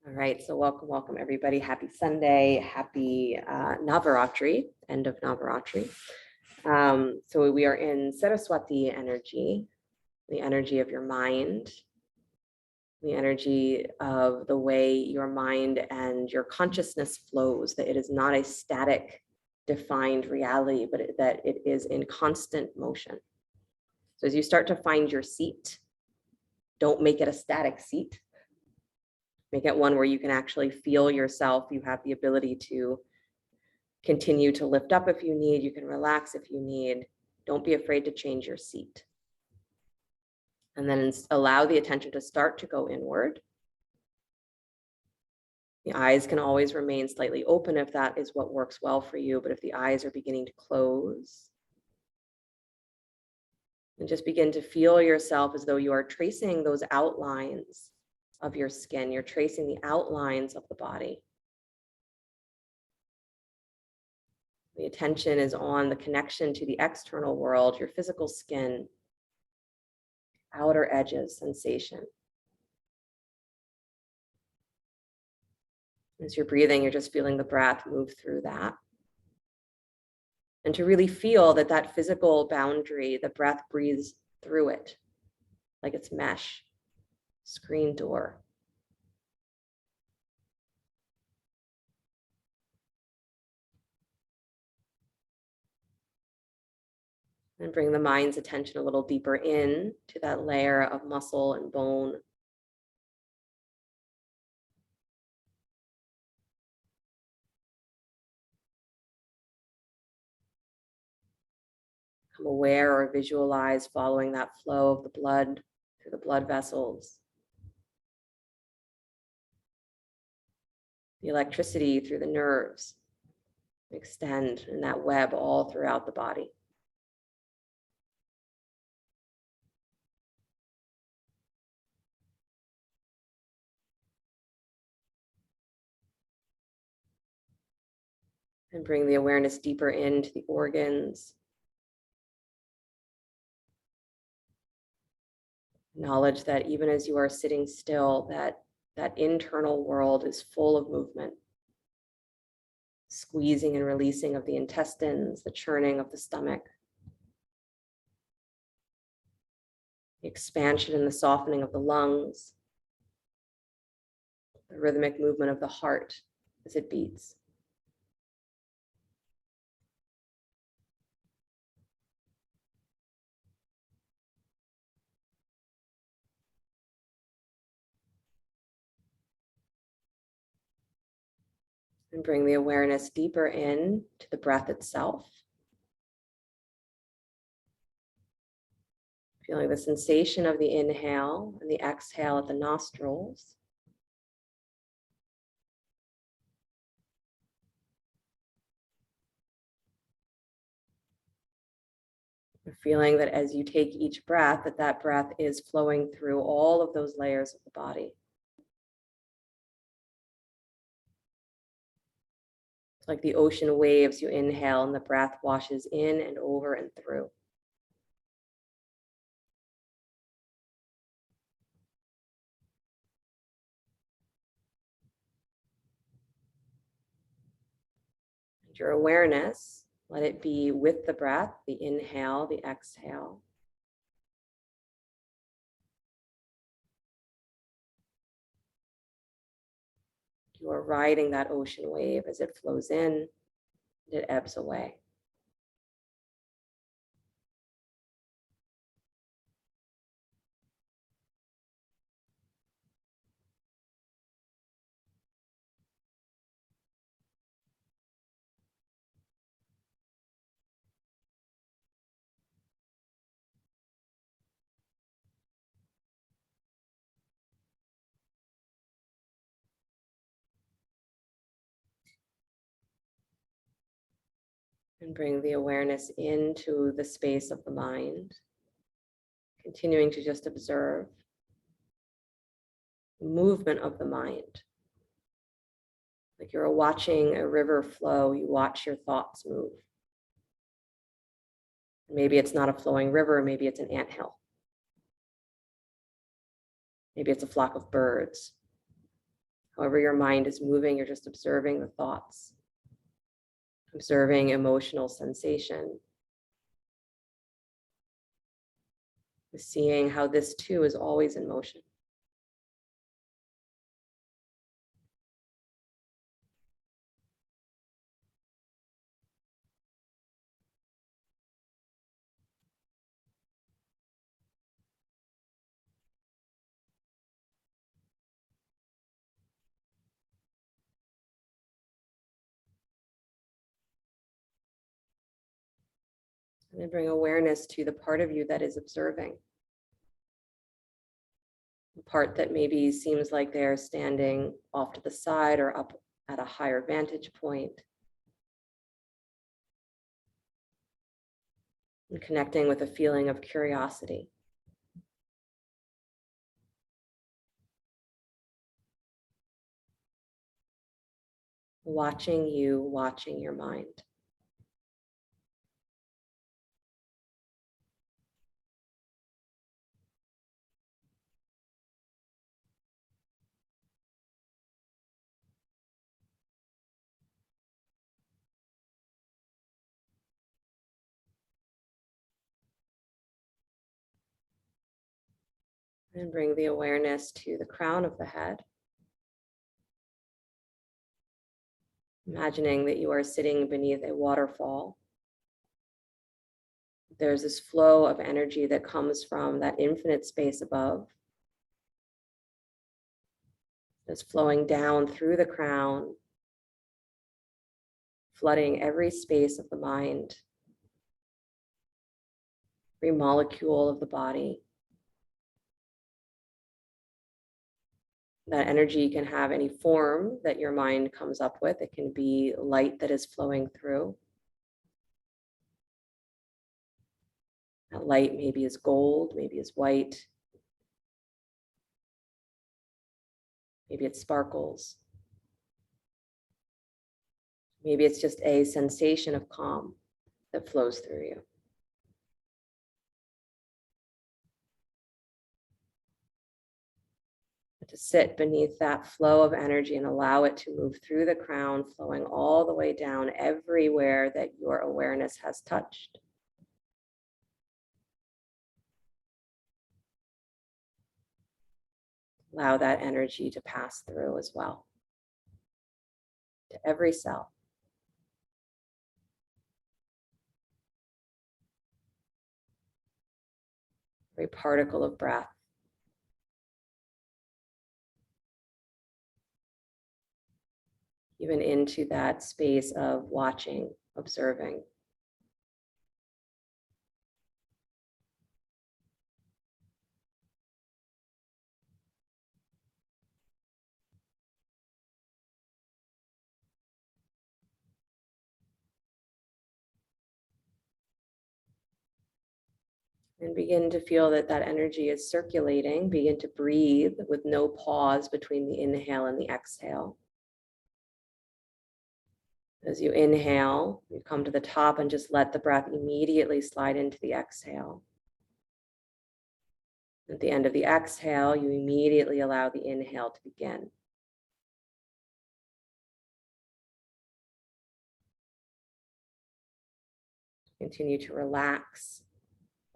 All right, so welcome everybody. Happy Sunday, happy Navaratri, end of Navaratri. So we are in Saraswati energy, the energy of your mind, the energy of the way your mind and your consciousness flows, that it is not a static, defined reality, but that it is in constant motion. So as you start to find your seat, don't make it a static seat. Make it one where you can actually feel yourself. You have the ability to continue to lift up if you need. You can relax if you need. Don't be afraid to change your seat. And then allow the attention to start to go inward. The eyes can always remain slightly open if that is what works well for you. But if the eyes are beginning to close, and just begin to feel yourself as though you are tracing those outlines of your skin. You're tracing the outlines of the body. The attention is on the connection to the external world, your physical skin, outer edges, sensation. As you're breathing, you're just feeling the breath move through that. And to really feel that that physical boundary, the breath breathes through it, like it's mesh, screen door. And bring the mind's attention a little deeper in to that layer of muscle and bone. Become aware or visualize following that flow of the blood through the blood vessels. The electricity through the nerves extend in that web all throughout the body. And bring the awareness deeper into the organs. Acknowledge that even as you are sitting still, that internal world is full of movement. Squeezing and releasing of the intestines, the churning of the stomach. The expansion and the softening of the lungs. The rhythmic movement of the heart as it beats. And bring the awareness deeper in to the breath itself. Feeling the sensation of the inhale and the exhale at the nostrils. Feeling that as you take each breath, that breath is flowing through all of those layers of the body. It's like the ocean waves. You inhale and the breath washes in and over and through. And your awareness, let it be with the breath, the inhale, the exhale. You are riding that ocean wave as it flows in and it ebbs away. And bring the awareness into the space of the mind, continuing to just observe the movement of the mind. Like you're watching a river flow, you watch your thoughts move. Maybe it's not a flowing river, maybe it's an anthill. Maybe it's a flock of birds. However your mind is moving, you're just observing the thoughts, observing emotional sensation, seeing how this too is always in motion. And then bring awareness to the part of you that is observing. The part that maybe seems like they're standing off to the side or up at a higher vantage point. And connecting with a feeling of curiosity. Watching you, watching your mind. And bring the awareness to the crown of the head. Imagining that you are sitting beneath a waterfall. There's this flow of energy that comes from that infinite space above. It's flowing down through the crown, flooding every space of the mind, every molecule of the body. That energy can have any form that your mind comes up with. It can be light that is flowing through. That light maybe is gold, maybe is white, maybe it sparkles. Maybe it's just a sensation of calm that flows through you. But to sit beneath that flow of energy and allow it to move through the crown, flowing all the way down everywhere that your awareness has touched. Allow that energy to pass through as well, to every cell. Every particle of breath. Even into that space of watching, observing. And begin to feel that that energy is circulating. Begin to breathe with no pause between the inhale and the exhale. As you inhale, you come to the top and just let the breath immediately slide into the exhale. At the end of the exhale, you immediately allow the inhale to begin. Continue to relax,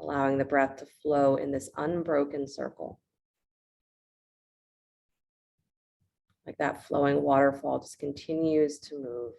allowing the breath to flow in this unbroken circle. Like that flowing waterfall just continues to move.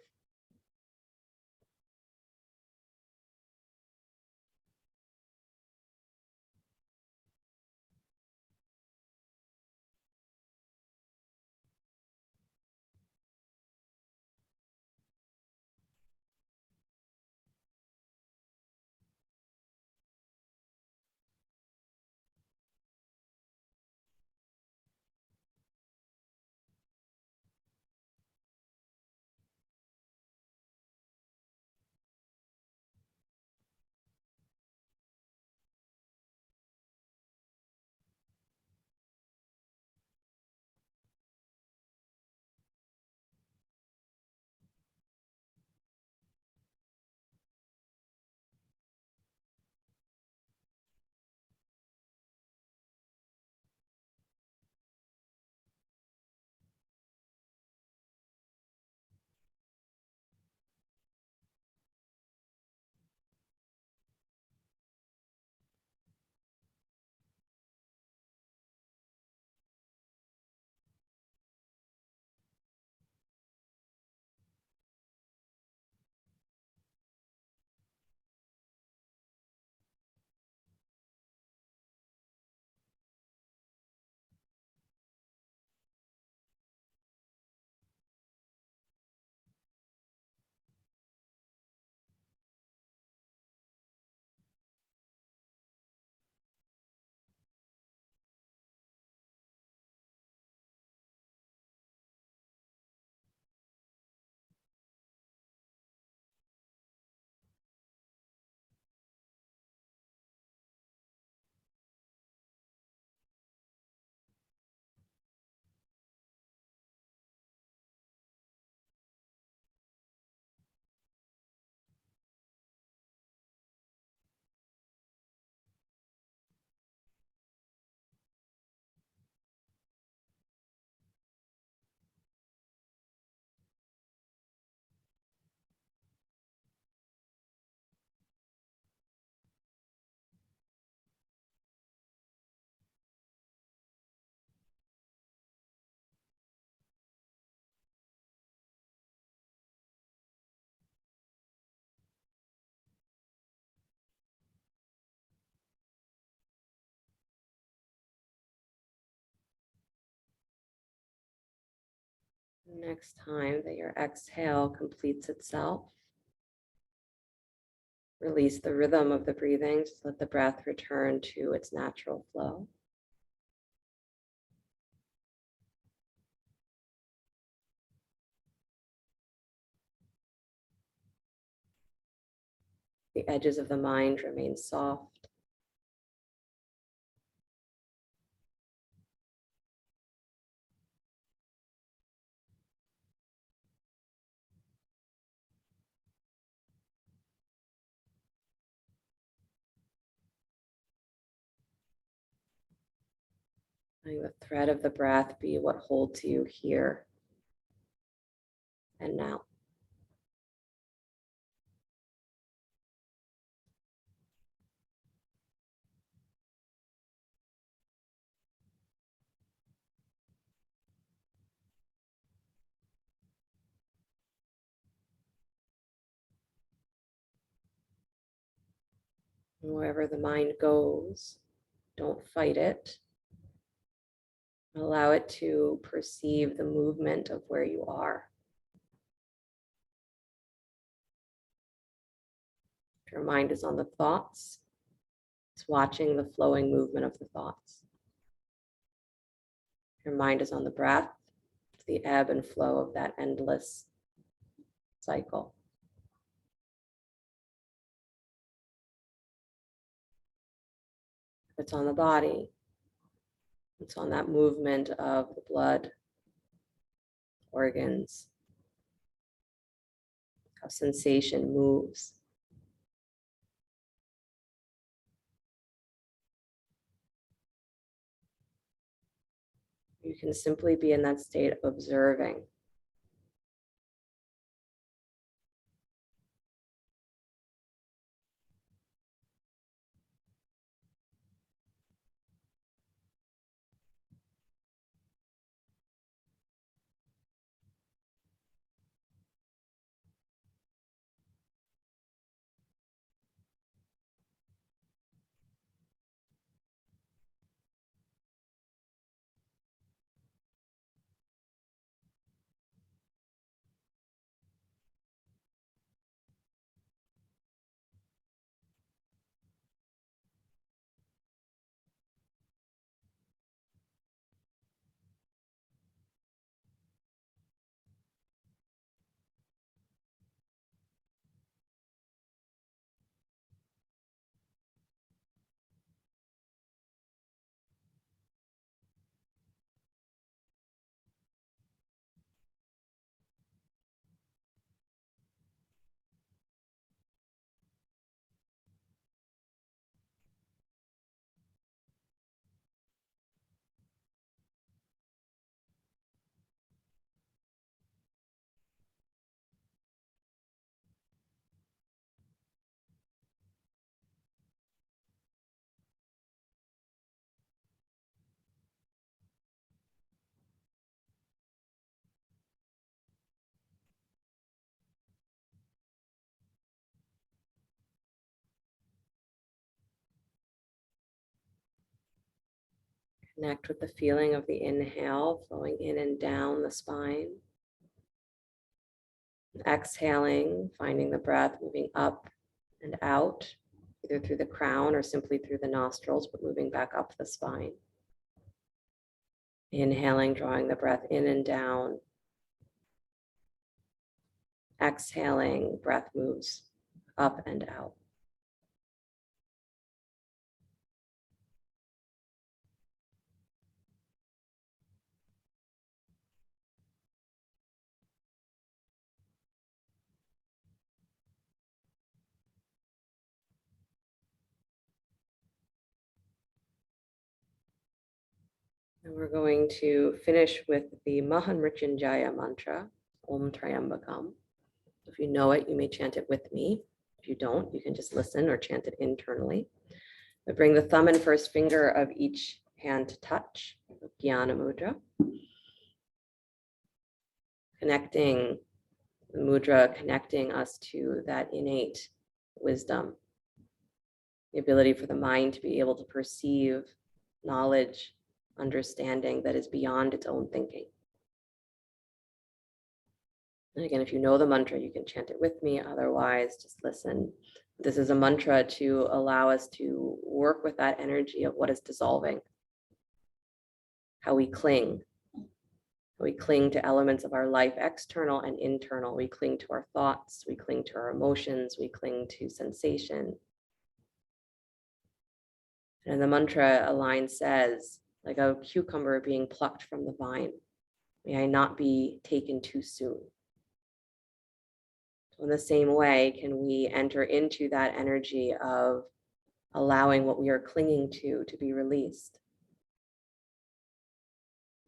Next time that your exhale completes itself, release the rhythm of the breathing. Just let the breath return to its natural flow. The edges of the mind remain soft. Letting the thread of the breath be what holds you here and now. And wherever the mind goes, don't fight it. Allow it to perceive the movement of where you are. If your mind is on the thoughts, it's watching the flowing movement of the thoughts. If your mind is on the breath, it's the ebb and flow of that endless cycle. If it's on the body, it's on that movement of the blood, organs, how sensation moves. You can simply be in that state of observing. Connect with the feeling of the inhale flowing in and down the spine. Exhaling, finding the breath moving up and out, either through the crown or simply through the nostrils, but moving back up the spine. Inhaling, drawing the breath in and down. Exhaling, breath moves up and out. And we're going to finish with the Maha Mrityunjaya mantra, Om Triambakam. If you know it, you may chant it with me. If you don't, you can just listen or chant it internally. But bring the thumb and first finger of each hand to touch, Jnana Mudra. Connecting the mudra, connecting us to that innate wisdom, the ability for the mind to be able to perceive knowledge, understanding that is beyond its own thinking. And again, if you know the mantra, you can chant it with me. Otherwise, just listen. This is a mantra to allow us to work with that energy of what is dissolving, how we cling. We cling to elements of our life, external and internal. We cling to our thoughts, we cling to our emotions, we cling to sensation. And the mantra, a line says, like a cucumber being plucked from the vine, may I not be taken too soon. So in the same way, can we enter into that energy of allowing what we are clinging to be released?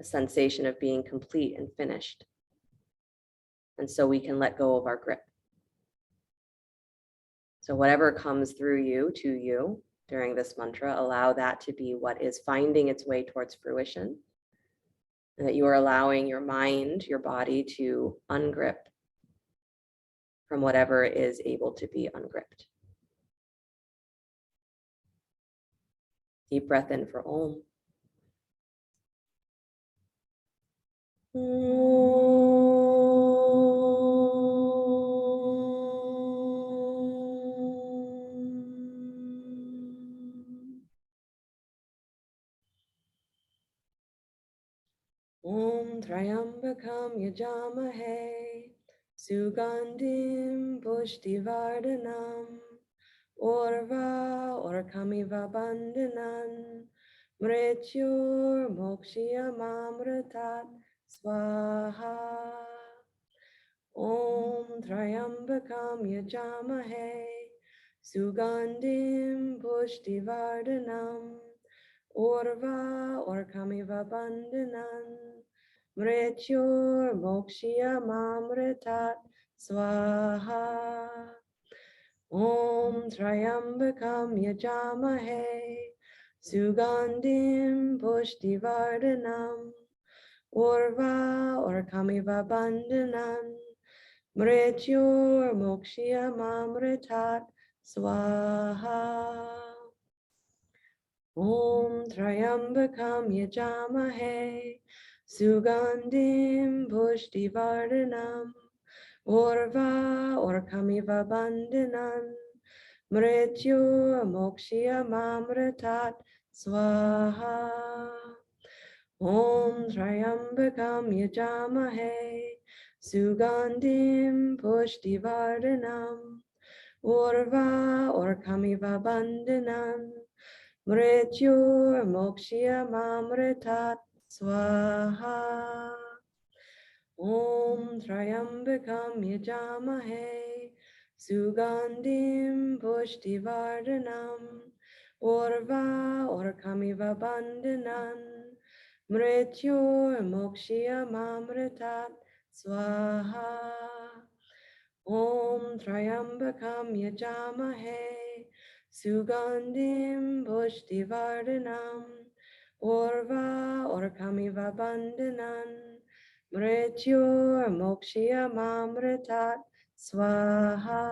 A sensation of being complete and finished. And so we can let go of our grip. So whatever comes through you to you during this mantra, allow that to be what is finding its way towards fruition. And that you are allowing your mind, your body to ungrip from whatever is able to be ungripped. Deep breath in for Om. Om Trayambakam Yajamahe Sugandhim Pushtivardhanam Orva Orkamiva Bandhanan Mrityur Mokshiyamamritat Swaha. Om Trayambakam Yajamahe Sugandhim Pushtivardhanam Orva Orkamiva Bandhanan Mrityur Mokshiyamamritat Swaha. Om Trayambakam Yajamahe Sugandhim Pushtivardhanam Orva Orkamiva Bandhanan Mrityur Mokshiyamamritat Swaha. Om Trayambakam Yajamahe Sugandhim Pushtivardhanam Orva Orkamiva Bandhanan Mrityur Mokshiyamamritat Swaha. Om Trayambakam Yajamahe Sugandhim Pushtivardhanam Orva Orkamiva Bandhanan Mrityur Mokshiyamamritat Swaha. Om Trayambakam Yajamahe Sugandhim Pushtivardhanam Orva Orkamiva Bandhanan Mrityur Mokshiyamamritat Swaha. Om Trayambakam Yajamahe Sugandhim Pushtivardhanam Orva Orkamiva Bandhanan Mrityur Mokshiyamamritat Swaha.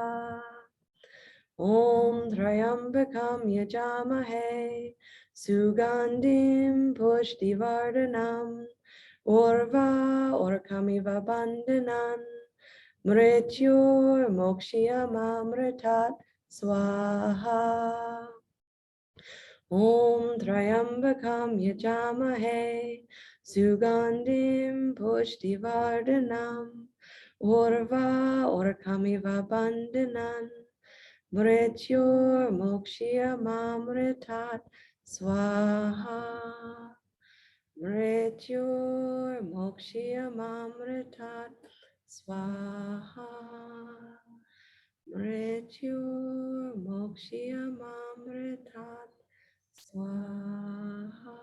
Om Trayambakam Yajamahe Sugandhim Pushtivardhanam Orva Orkamiva Bandhanan Mrityur Mokshiyamamritat Swaha. Om Trayambakam Yajamahe Sugandhim Pushtivardhanam Orva Orkamiva Bandhanan Mrityur Mokshiyamamritat Swaha. Mrityur Mokshiyamamritat Swaha. Mrityur Mokshiyamamritat Swaha.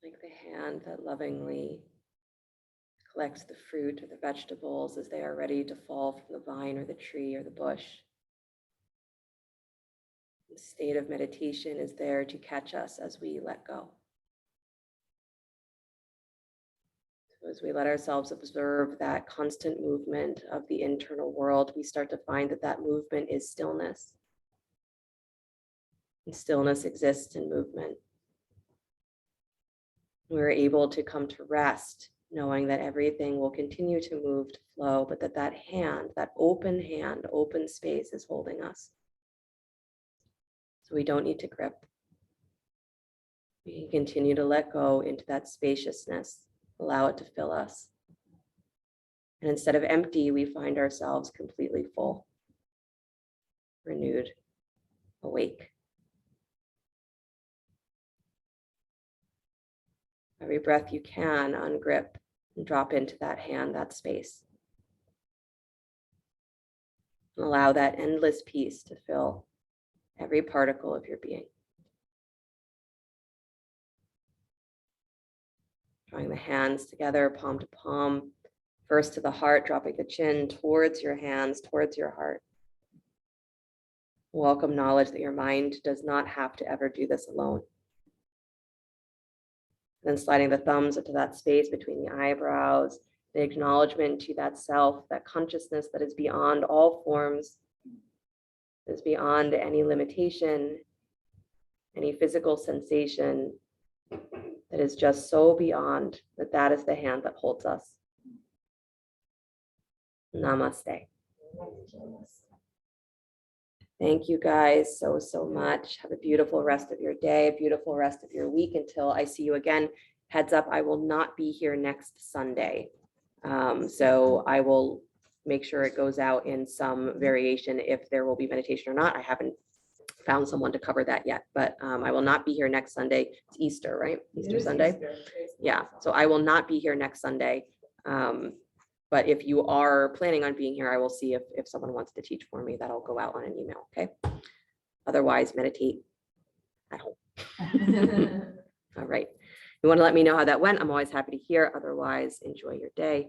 Like the hand that lovingly collects the fruit or the vegetables as they are ready to fall from the vine or the tree or the bush. The state of meditation is there to catch us as we let go. So as we let ourselves observe that constant movement of the internal world, we start to find that that movement is stillness. And stillness exists in movement. We're able to come to rest, knowing that everything will continue to move, to flow, but that hand, open space is holding us. So we don't need to grip. We can continue to let go into that spaciousness, allow it to fill us. And instead of empty, we find ourselves completely full, renewed, awake. Every breath you can, ungrip and drop into that hand, that space. And allow that endless peace to fill every particle of your being. Drawing the hands together, palm to palm, first to the heart, dropping the chin towards your hands, towards your heart. Welcome knowledge that your mind does not have to ever do this alone. Then sliding the thumbs into that space between the eyebrows, the acknowledgement to that self, that consciousness that is beyond all forms, is beyond any limitation, any physical sensation, that is just so beyond that is the hand that holds us. Namaste. Thank you guys so much. Have a beautiful rest of your day, a beautiful rest of your week until I see you again. Heads up, I will not be here next Sunday. So I will make sure it goes out in some variation if there will be meditation or not. I haven't found someone to cover that yet, but I will not be here next Sunday. It's Easter, right? Easter Sunday. Yeah, so I will not be here next Sunday. But if you are planning on being here, I will see if someone wants to teach for me. That'll go out on an email, okay? Otherwise, meditate at home. All right. You want to let me know how that went? I'm always happy to hear. Otherwise, enjoy your day.